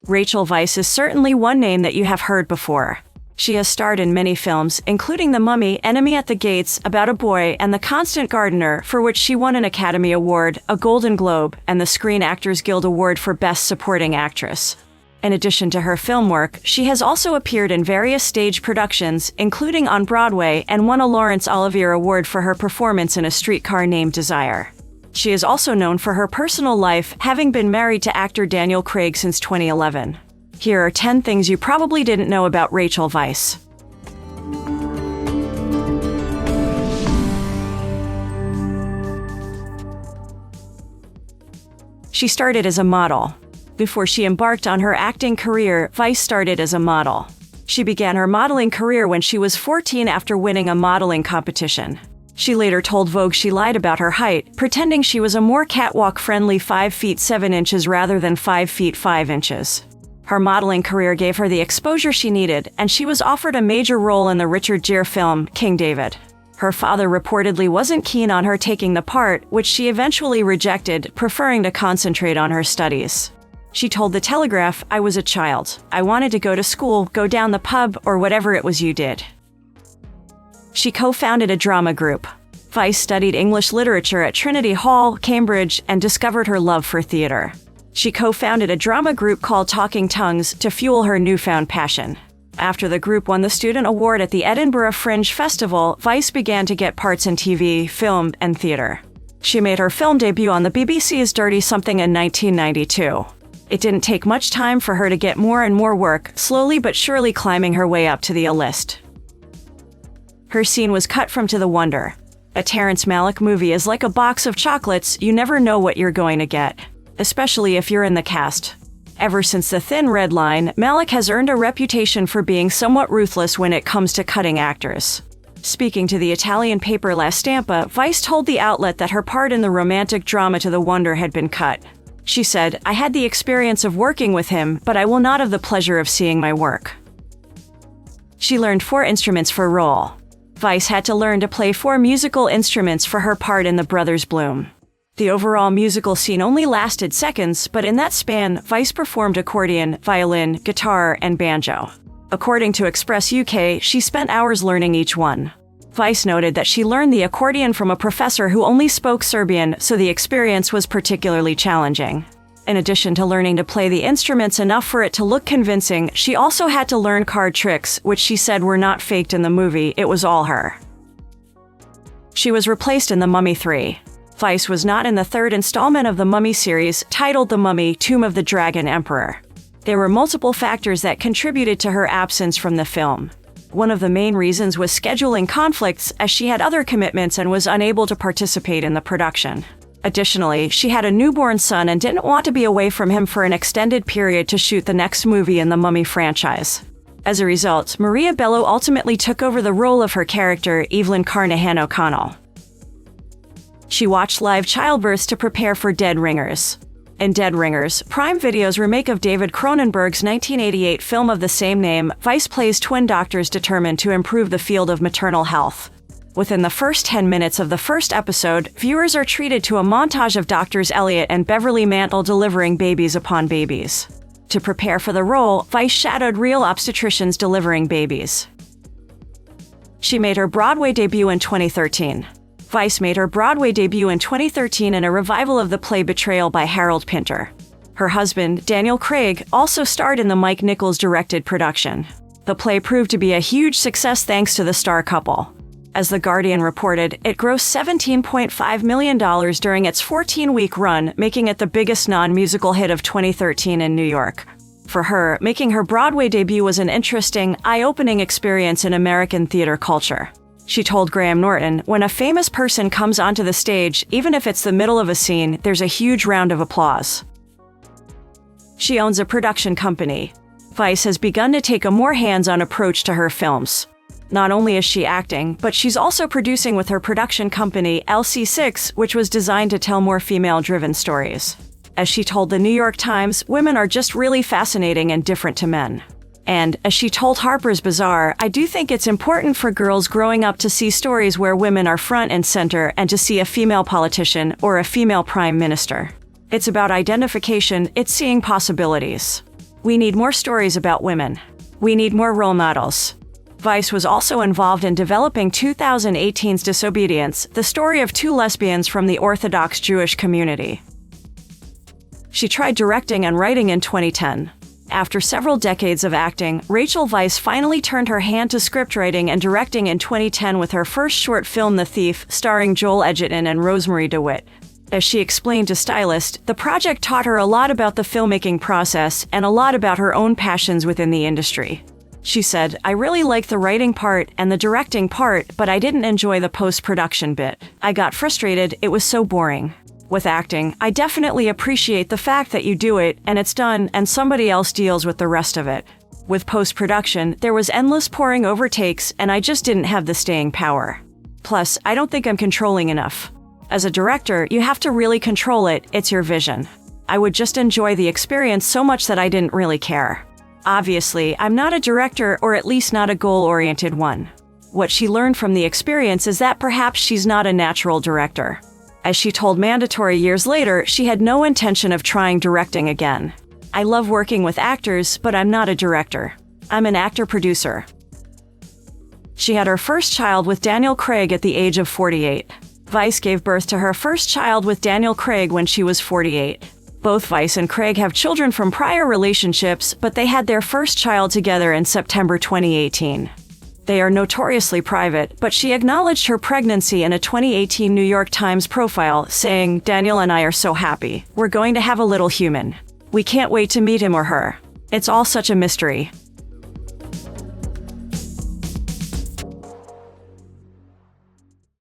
Rachel Weisz is certainly one name that you have heard before. She has starred in many films, including The Mummy, Enemy at the Gates, About a Boy, and The Constant Gardener, for which she won an Academy Award, a Golden Globe, and the Screen Actors Guild Award for Best Supporting Actress. In addition to her film work, she has also appeared in various stage productions, including on Broadway, and won a Laurence Olivier Award for her performance in A Streetcar Named Desire. She is also known for her personal life, having been married to actor Daniel Craig since 2011. Here are 10 things you probably didn't know about Rachel Weisz. She started as a model. Before she embarked on her acting career, Weisz started as a model. She began her modeling career when she was 14 after winning a modeling competition. She later told Vogue she lied about her height, pretending she was a more catwalk-friendly 5 feet 7 inches rather than 5 feet 5 inches. Her modeling career gave her the exposure she needed, and she was offered a major role in the Richard Gere film, King David. Her father reportedly wasn't keen on her taking the part, which she eventually rejected, preferring to concentrate on her studies. She told The Telegraph, "I was a child. I wanted to go to school, go down the pub, or whatever it was you did." She co-founded a drama group. Weisz studied English literature at Trinity Hall, Cambridge, and discovered her love for theater. She co-founded a drama group called Talking Tongues to fuel her newfound passion. After the group won the Student Award at the Edinburgh Fringe Festival, Weisz began to get parts in TV, film, and theater. She made her film debut on the BBC's Dirty Something in 1992. It didn't take much time for her to get more and more work, slowly but surely climbing her way up to the A-list. Her scene was cut from To the Wonder. A Terrence Malick movie is like a box of chocolates, you never know what you're going to get, especially if you're in the cast. Ever since The Thin Red Line, Malick has earned a reputation for being somewhat ruthless when it comes to cutting actors. Speaking to the Italian paper La Stampa, Weisz told the outlet that her part in the romantic drama To the Wonder had been cut. She said, "I had the experience of working with him, but I will not have the pleasure of seeing my work." She learned 4 instruments for role. Weisz had to learn to play 4 musical instruments for her part in The Brothers Bloom. The overall musical scene only lasted seconds, but in that span, Weisz performed accordion, violin, guitar, and banjo. According to Express UK, she spent hours learning each one. Weisz noted that she learned the accordion from a professor who only spoke Serbian, so the experience was particularly challenging. In addition to learning to play the instruments enough for it to look convincing, she also had to learn card tricks, which she said were not faked in the movie, it was all her. She was replaced in The Mummy 3. Weisz was not in the 3rd installment of the Mummy series, titled The Mummy: Tomb of the Dragon Emperor. There were multiple factors that contributed to her absence from the film. One of the main reasons was scheduling conflicts, as she had other commitments and was unable to participate in the production. Additionally, she had a newborn son and didn't want to be away from him for an extended period to shoot the next movie in the Mummy franchise. As a result, Maria Bello ultimately took over the role of her character, Evelyn Carnahan O'Connell. She watched live childbirths to prepare for Dead Ringers. In Dead Ringers, Prime Video's remake of David Cronenberg's 1988 film of the same name, Weisz plays twin doctors determined to improve the field of maternal health. Within the first 10 minutes of the first episode, viewers are treated to a montage of Doctors Elliot and Beverly Mantle delivering babies upon babies. To prepare for the role, Weisz shadowed real obstetricians delivering babies. She made her Broadway debut in 2013. Weisz made her Broadway debut in 2013 in a revival of the play Betrayal by Harold Pinter. Her husband, Daniel Craig, also starred in the Mike Nichols-directed production. The play proved to be a huge success thanks to the star couple. As The Guardian reported, it grossed $17.5 million during its 14-week run, making it the biggest non-musical hit of 2013 in New York. For her, making her Broadway debut was an interesting, eye-opening experience in American theater culture. She told Graham Norton, "When a famous person comes onto the stage, even if it's the middle of a scene, there's a huge round of applause." She owns a production company. Weisz has begun to take a more hands-on approach to her films. Not only is she acting, but she's also producing with her production company, LC6, which was designed to tell more female-driven stories. As she told the New York Times, "Women are just really fascinating and different to men." And, as she told Harper's Bazaar, "I do think it's important for girls growing up to see stories where women are front and center and to see a female politician or a female prime minister. It's about identification, it's seeing possibilities." We need more stories about women. We need more role models. Weisz was also involved in developing 2018's Disobedience, the story of two lesbians from the Orthodox Jewish community. She tried directing and writing in 2010. After several decades of acting, Rachel Weisz finally turned her hand to scriptwriting and directing in 2010 with her first short film The Thief, starring Joel Edgerton and Rosemary DeWitt. As she explained to stylist, the project taught her a lot about the filmmaking process and a lot about her own passions within the industry. She said, "I really liked the writing part and the directing part, but I didn't enjoy the post-production bit. I got frustrated, it was so boring. With acting, I definitely appreciate the fact that you do it and it's done and somebody else deals with the rest of it. With post-production, there was endless poring over takes and I just didn't have the staying power. Plus, I don't think I'm controlling enough. As a director, you have to really control it, it's your vision. I would just enjoy the experience so much that I didn't really care. Obviously, I'm not a director, or at least not a goal-oriented one." What she learned from the experience is that perhaps she's not a natural director. As she told Mandatory years later, she had no intention of trying directing again. "I love working with actors, but I'm not a director. I'm an actor-producer." She had her first child with Daniel Craig at the age of 48. Weisz gave birth to her first child with Daniel Craig when she was 48. Both Weisz and Craig have children from prior relationships, but they had their first child together in September 2018. They are notoriously private, but she acknowledged her pregnancy in a 2018 New York Times profile, saying, "Daniel and I are so happy. We're going to have a little human. We can't wait to meet him or her. It's all such a mystery."